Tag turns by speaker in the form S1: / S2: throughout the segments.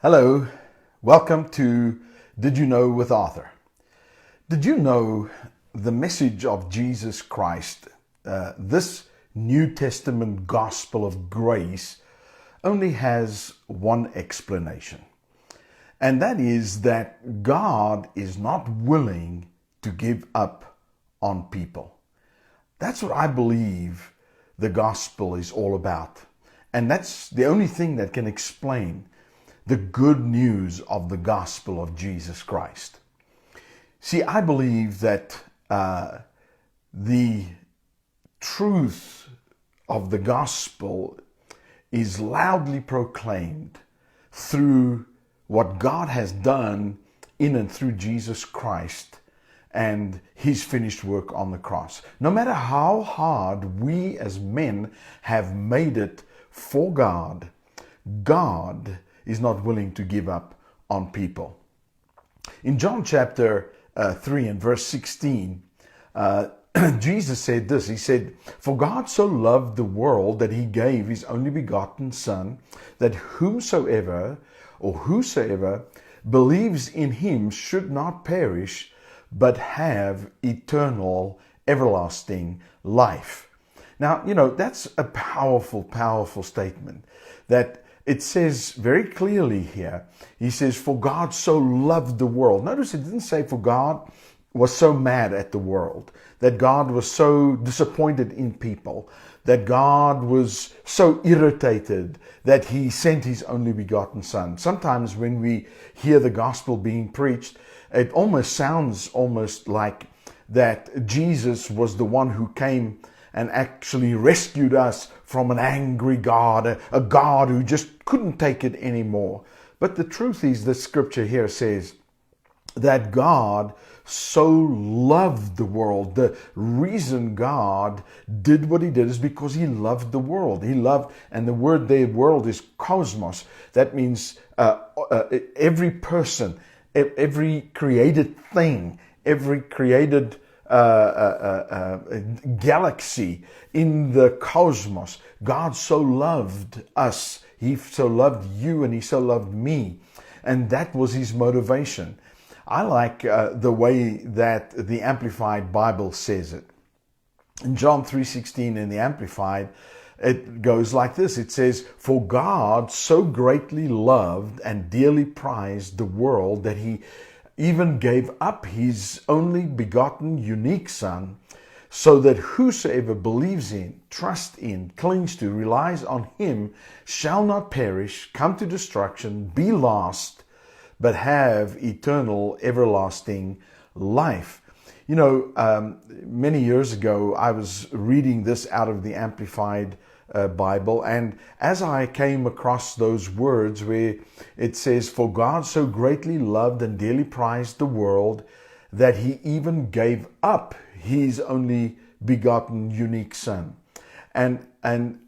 S1: Hello, welcome to Did You Know with Arthur. Did you know the message of Jesus Christ, this New Testament gospel of grace, only has one explanation. And that is that God is not willing to give up on people. That's what I believe the gospel is all about. And that's the only thing that can explain the good news of the gospel of Jesus Christ. See, I believe that the truth of the gospel is loudly proclaimed through what God has done in and through Jesus Christ and His finished work on the cross. No matter how hard we as men have made it for God, God is not willing to give up on people. In John chapter 3 and verse 16, Jesus said this. He said, "For God so loved the world that He gave His only begotten Son, that whosoever believes in Him should not perish, but have eternal, everlasting life." Now, that's a powerful, powerful statement that it says very clearly here. He says, "For God so loved the world." Notice it didn't say for God was so mad at the world, that God was so disappointed in people, that God was so irritated that He sent His only begotten Son. Sometimes when we hear the gospel being preached, it almost sounds like that Jesus was the one who came and actually rescued us from an angry God, a God who just couldn't take it anymore. But the truth is, the scripture here says that God so loved the world. The reason God did what He did is because He loved the world. He loved, and the word there, world, is cosmos. That means every person, every created thing, every created galaxy in the cosmos. God so loved us. He so loved you and He so loved me. And that was His motivation. I like the way that the Amplified Bible says it. In John 3:16 in the Amplified, it goes like this. It says, "For God so greatly loved and dearly prized the world that He even gave up His only begotten unique Son, so that whosoever believes in, trusts in, clings to, relies on Him shall not perish, come to destruction, be lost, but have eternal, everlasting life." Many years ago, I was reading this out of the Amplified Bible, and as I came across those words where it says, "For God so greatly loved and dearly prized the world that He even gave up His only begotten unique Son," and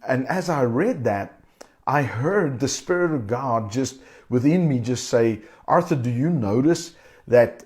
S1: as I read that, I heard the Spirit of God just within me just say, "Arthur, do you notice that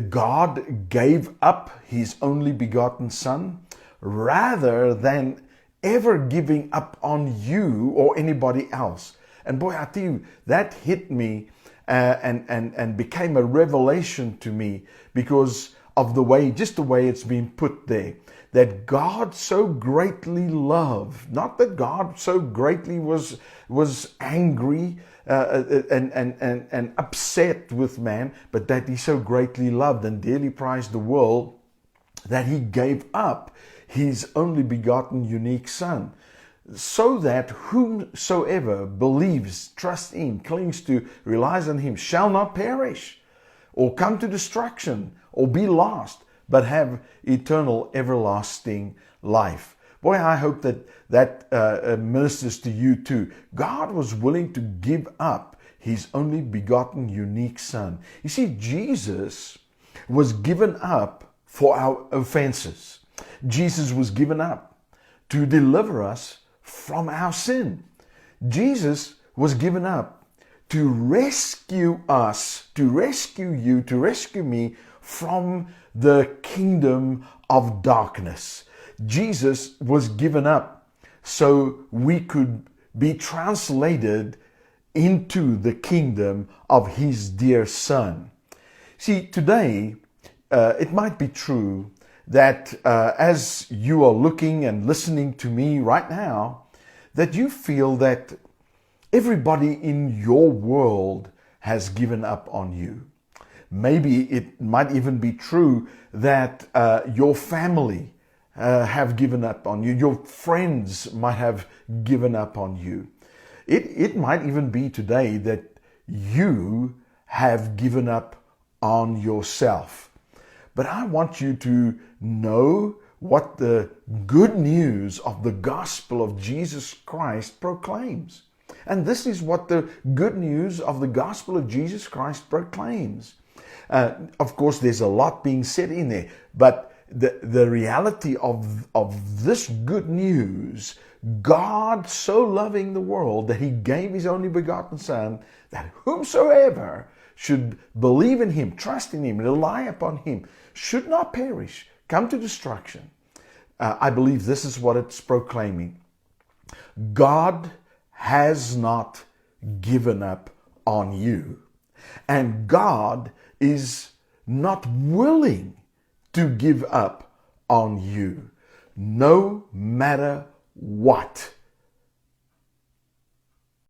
S1: God gave up His only begotten Son rather than ever giving up on you or anybody else?" And boy, I tell you, that hit me and became a revelation to me because of the way it's been put there. That God so greatly loved, not that God so greatly was angry and upset with man, but that He so greatly loved and dearly prized the world that He gave up His only begotten unique Son, so that whomsoever believes, trusts in, clings to, relies on Him shall not perish or come to destruction or be lost, but have eternal, everlasting life. Boy, I hope that ministers to you too. God was willing to give up His only begotten unique Son. You see, Jesus was given up for our offenses. Jesus was given up to deliver us from our sin. Jesus was given up to rescue us, to rescue you, to rescue me from the kingdom of darkness. Jesus was given up so we could be translated into the kingdom of His dear Son. See, today, it might be true that as you are looking and listening to me right now, that you feel that everybody in your world has given up on you. Maybe it might even be true that your family have given up on you. Your friends might have given up on you. It might even be today that you have given up on yourself. But I want you to know what the good news of the gospel of Jesus Christ proclaims. And this is what the good news of the gospel of Jesus Christ proclaims. Of course, there's a lot being said in there, but the reality of this good news, God so loving the world that He gave His only begotten Son, that whomsoever should believe in Him, trust in Him, rely upon Him, should not perish, come to destruction. I believe this is what it's proclaiming. God has not given up on you, and God is not willing to give up on you, no matter what.